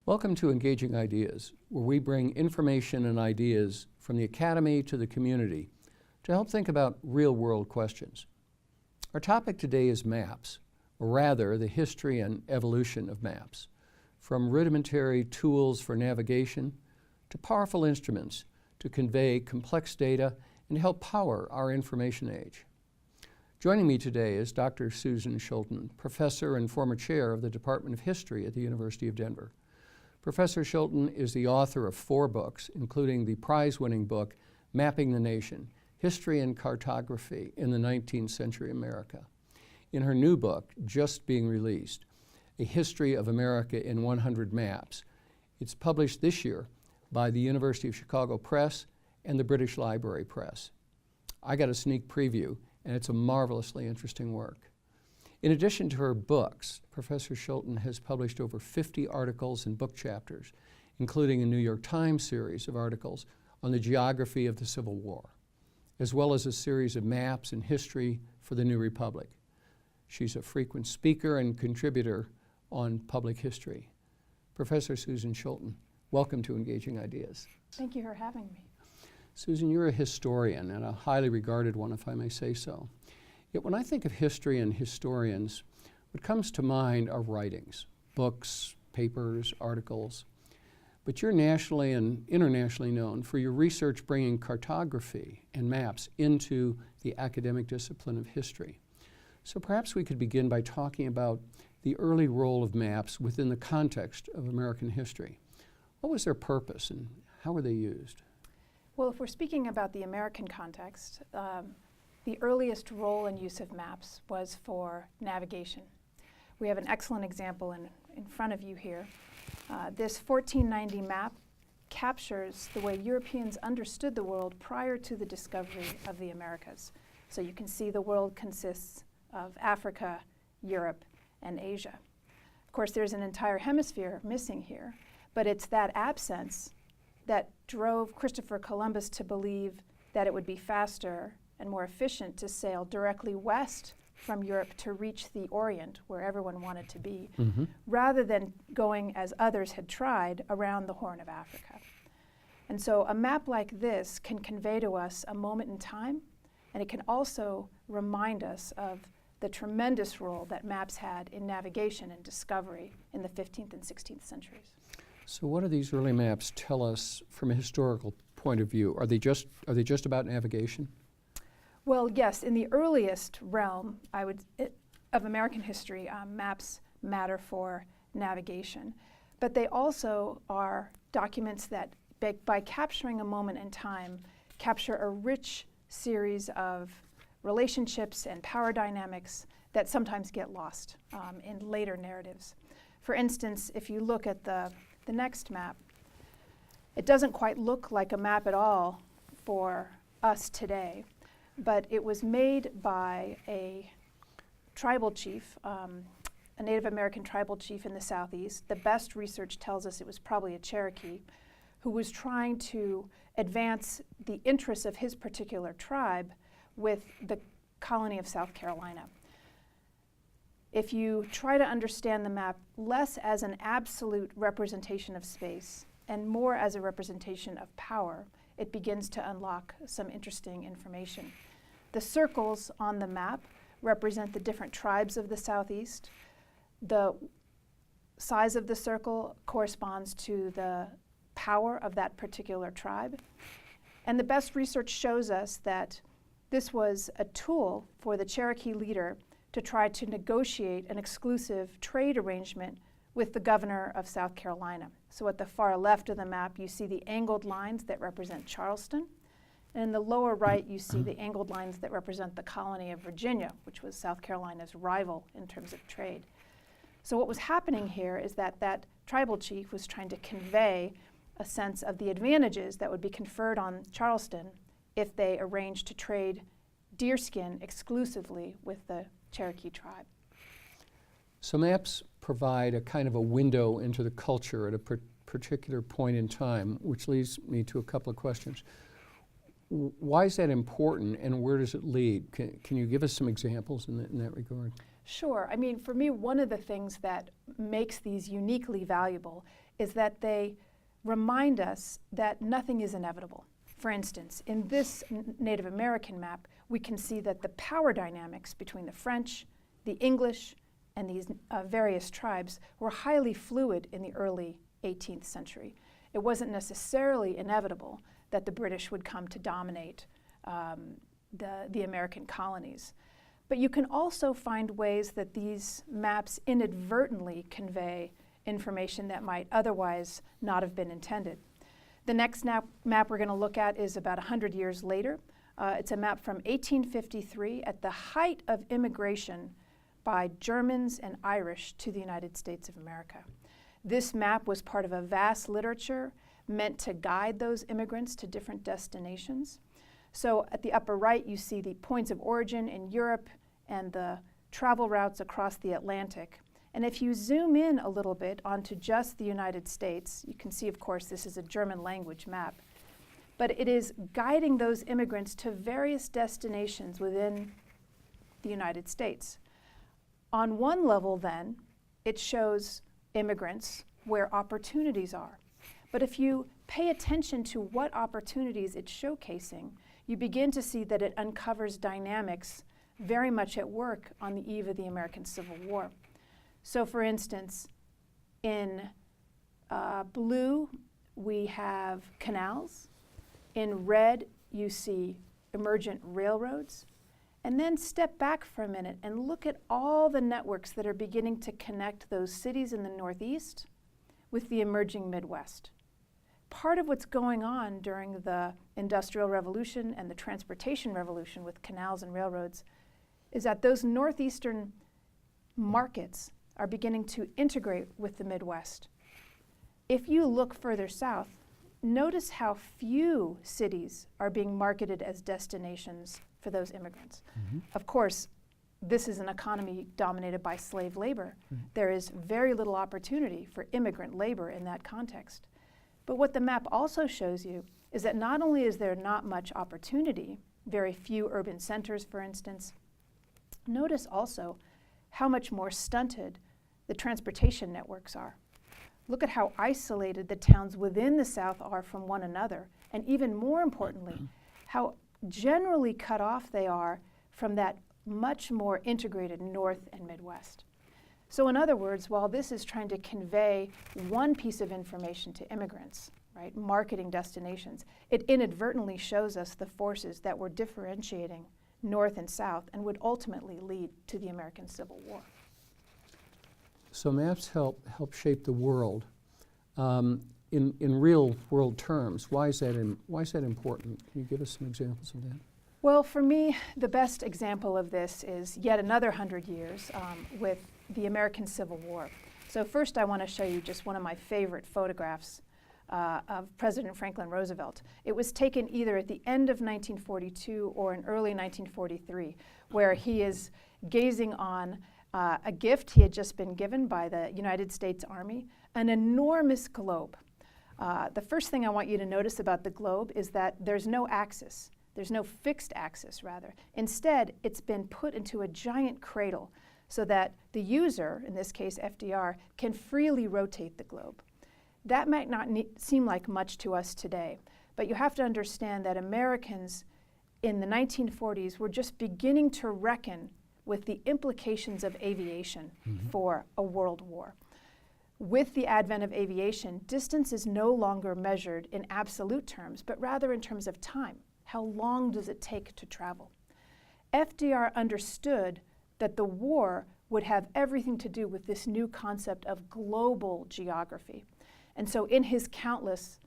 Welcome to Engaging Ideas, where we bring information and ideas from the academy to the community to help think about real-world questions. Our topic today is maps, or rather the history and evolution of maps, from rudimentary tools for navigation to powerful instruments to convey complex data and help power our information age. Joining me today is Dr. Susan Schulten, professor and former chair of the Department of History at the University of Denver. Professor Schulten is the author of 4 books, including the prize-winning book, Mapping the Nation, History and Cartography in the 19th Century America. In her new book, just being released, A History of America in 100 Maps, it's published this year by the University of Chicago Press and the British Library Press. I got a sneak preview, and it's a marvelously interesting work. In addition to her books, Professor Schulten has published over 50 articles and book chapters, including a New York Times series of articles on the geography of the Civil War, as well as a series of maps and history for the New Republic. She's a frequent speaker and contributor on public history. Professor Susan Schulten, welcome to Engaging Ideas. Thank you for having me. Susan, you're a historian, and a highly regarded one, if I may say so. Yet when I think of history and historians, what comes to mind are writings, books, papers, articles. But you're nationally and internationally known for your research bringing cartography and maps into the academic discipline of history. So perhaps we could begin by talking about the early role of maps within the context of American history. What was their purpose and how were they used? Well, if we're speaking about the American context, the earliest role and use of maps was for navigation. We have an excellent example in front of you here. This 1490 map captures the way Europeans understood the world prior to the discovery of the Americas. So you can see the world consists of Africa, Europe, and Asia. Of course, there's an entire hemisphere missing here, but it's that absence that drove Christopher Columbus to believe that it would be faster and more efficient to sail directly west from Europe to reach the Orient, where everyone wanted to be, rather than going, as others had tried, around the Horn of Africa. And so a map like this can convey to us a moment in time, and it can also remind us of the tremendous role that maps had in navigation and discovery in the 15th and 16th centuries. So what do these early maps tell us from a historical point of view? Are they just about navigation? Well, yes, in the earliest realm of American history, maps matter for navigation. But they also are documents that, by capturing a moment in time, capture a rich series of relationships and power dynamics that sometimes get lost in later narratives. For instance, if you look at the next map, it doesn't quite look like a map at all for us today. But it was made by a tribal chief, a Native American tribal chief in the Southeast. The best research tells us it was probably a Cherokee, who was trying to advance the interests of his particular tribe with the colony of South Carolina. If you try to understand the map less as an absolute representation of space and more as a representation of power, it begins to unlock some interesting information. The circles on the map represent the different tribes of the Southeast. The size of the circle corresponds to the power of that particular tribe. And the best research shows us that this was a tool for the Cherokee leader to try to negotiate an exclusive trade arrangement with the governor of South Carolina. So at the far left of the map, you see the angled lines that represent Charleston. And in the lower right, you see the angled lines that represent the colony of Virginia, which was South Carolina's rival in terms of trade. So what was happening here is that that tribal chief was trying to convey a sense of the advantages that would be conferred on Charleston if they arranged to trade deerskin exclusively with the Cherokee tribe. So maps provide a kind of a window into the culture at a particular point in time, which leads me to a couple of questions. Why is that important, and where does it lead? Can you give us some examples in that regard? Sure. I mean, for me, one of the things that makes these uniquely valuable is that they remind us that nothing is inevitable. For instance, in this Native American map, we can see that the power dynamics between the French, the English, and these various tribes were highly fluid in the early 18th century. It wasn't necessarily inevitable that the British would come to dominate the American colonies. But you can also find ways that these maps inadvertently convey information that might otherwise not have been intended. The next map we're going to look at is about 100 years later. It's a map from 1853 at the height of immigration by Germans and Irish to the United States of America. This map was part of a vast literature meant to guide those immigrants to different destinations. So at the upper right, you see the points of origin in Europe and the travel routes across the Atlantic. And if you zoom in a little bit onto just the United States, you can see, of course, this is a German language map, but it is guiding those immigrants to various destinations within the United States. On one level, then, it shows immigrants where opportunities are. But if you pay attention to what opportunities it's showcasing, you begin to see that it uncovers dynamics very much at work on the eve of the American Civil War. So for instance, in blue, we have canals. In red, you see emergent railroads. And then step back for a minute and look at all the networks that are beginning to connect those cities in the Northeast with the emerging Midwest. Part of what's going on during the Industrial Revolution and the Transportation Revolution with canals and railroads is that those Northeastern markets are beginning to integrate with the Midwest. If you look further south, notice how few cities are being marketed as destinations for those immigrants. Mm-hmm. Of course, this is an economy dominated by slave labor. Mm-hmm. There is very little opportunity for immigrant labor in that context. But what the map also shows you is that not only is there not much opportunity, very few urban centers, for instance, notice also how much more stunted the transportation networks are. Look at how isolated the towns within the South are from one another, and even more importantly, how generally cut off they are from that much more integrated North and Midwest. So in other words, while this is trying to convey one piece of information to immigrants, right, marketing destinations, it inadvertently shows us the forces that were differentiating North and South and would ultimately lead to the American Civil War. So maps help shape the world. In real world terms, why is that important? Can you give us some examples of that? Well, for me, the best example of this is yet another 100 years with the American Civil War. So first I want to show you just one of my favorite photographs of President Franklin Roosevelt. It was taken either at the end of 1942 or in early 1943, where he is gazing on a gift he had just been given by the United States Army, an enormous globe. The first thing I want you to notice about the globe is that there's no axis. There's no fixed axis, rather. Instead, it's been put into a giant cradle so that the user, in this case FDR, can freely rotate the globe. That might not seem like much to us today, but you have to understand that Americans in the 1940s were just beginning to reckon with the implications of aviation for a world war. With the advent of aviation, distance is no longer measured in absolute terms, but rather in terms of time. How long does it take to travel? FDR understood that the war would have everything to do with this new concept of global geography. And so in his countless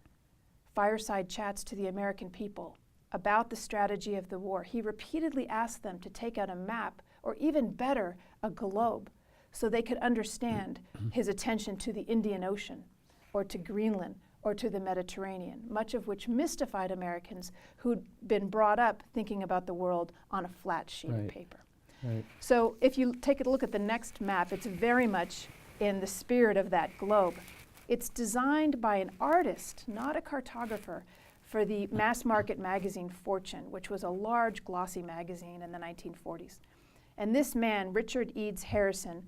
fireside chats to the American people about the strategy of the war, he repeatedly asked them to take out a map, or even better, a globe, so they could understand his attention to the Indian Ocean, or to Greenland, or to the Mediterranean, much of which mystified Americans who'd been brought up thinking about the world on a flat sheet of paper. Right. So if you take a look at the next map, it's very much in the spirit of that globe. It's designed by an artist, not a cartographer, for the mass market magazine Fortune, which was a large glossy magazine in the 1940s. And this man, Richard Eads Harrison,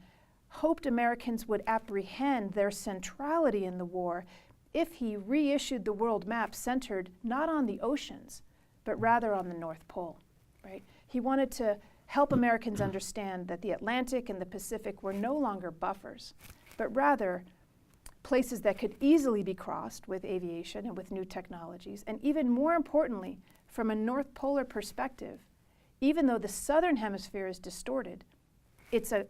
hoped Americans would apprehend their centrality in the war if he reissued the world map centered not on the oceans, but rather on the North Pole, right? He wanted to help Americans understand that the Atlantic and the Pacific were no longer buffers, but rather places that could easily be crossed with aviation and with new technologies. And even more importantly, from a North Polar perspective, even though the southern hemisphere is distorted, it's a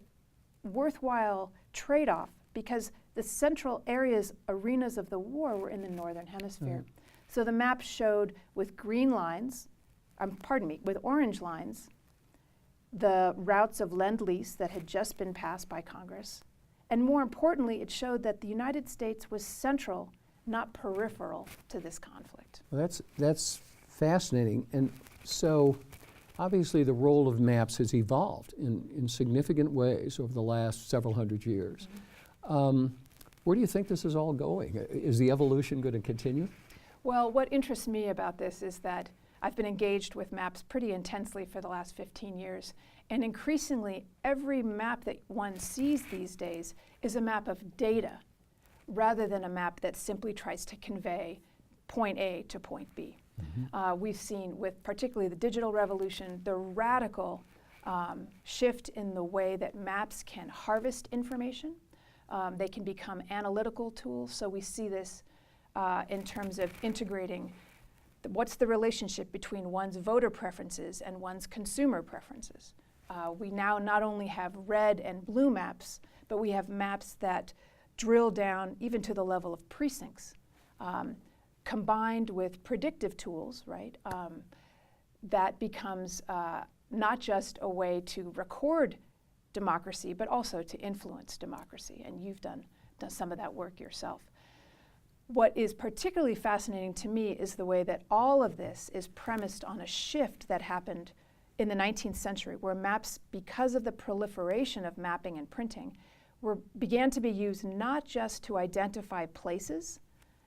worthwhile trade-off because the central arenas of the war were in the northern hemisphere. So the map showed with green lines, with orange lines, the routes of Lend-Lease that had just been passed by Congress. And more importantly, it showed that the United States was central, not peripheral, to this conflict. Well, that's fascinating. And so obviously the role of maps has evolved in significant ways over the last several hundred years. Where do you think this is all going? Is the evolution going to continue? Well, what interests me about this is that I've been engaged with maps pretty intensely for the last 15 years. And increasingly, every map that one sees these days is a map of data rather than a map that simply tries to convey point A to point B. We've seen, with particularly the digital revolution, the radical shift in the way that maps can harvest information. They can become analytical tools. So we see this in terms of integrating what's the relationship between one's voter preferences and one's consumer preferences. We now not only have red and blue maps, but we have maps that drill down even to the level of precincts, combined with predictive tools, right? That becomes not just a way to record democracy, but also to influence democracy. And you've done some of that work yourself. What is particularly fascinating to me is the way that all of this is premised on a shift that happened in the 19th century, where maps, because of the proliferation of mapping and printing, began to be used not just to identify places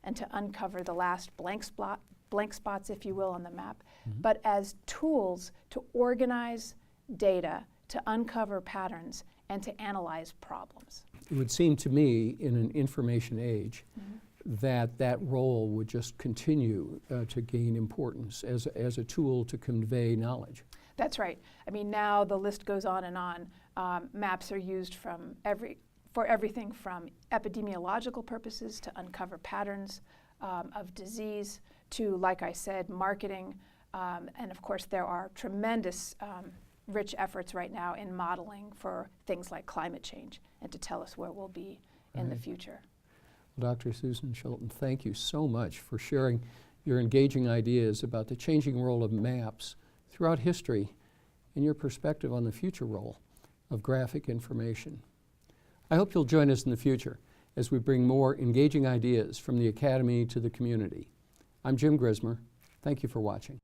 and to uncover the last blank spots, if you will, on the map, but as tools to organize data, to uncover patterns, and to analyze problems. It would seem to me, in an information age, that role would just continue to gain importance as a tool to convey knowledge. That's right. I mean, now the list goes on and on. Maps are used for everything from epidemiological purposes to uncover patterns of disease to, like I said, marketing. And of course, there are tremendous rich efforts right now in modeling for things like climate change and to tell us where we'll be in the future. Well, Dr. Susan Schulten, thank you so much for sharing your engaging ideas about the changing role of maps throughout history and your perspective on the future role of graphic information. I hope you'll join us in the future as we bring more engaging ideas from the Academy to the community. I'm Jim Grismer. Thank you for watching.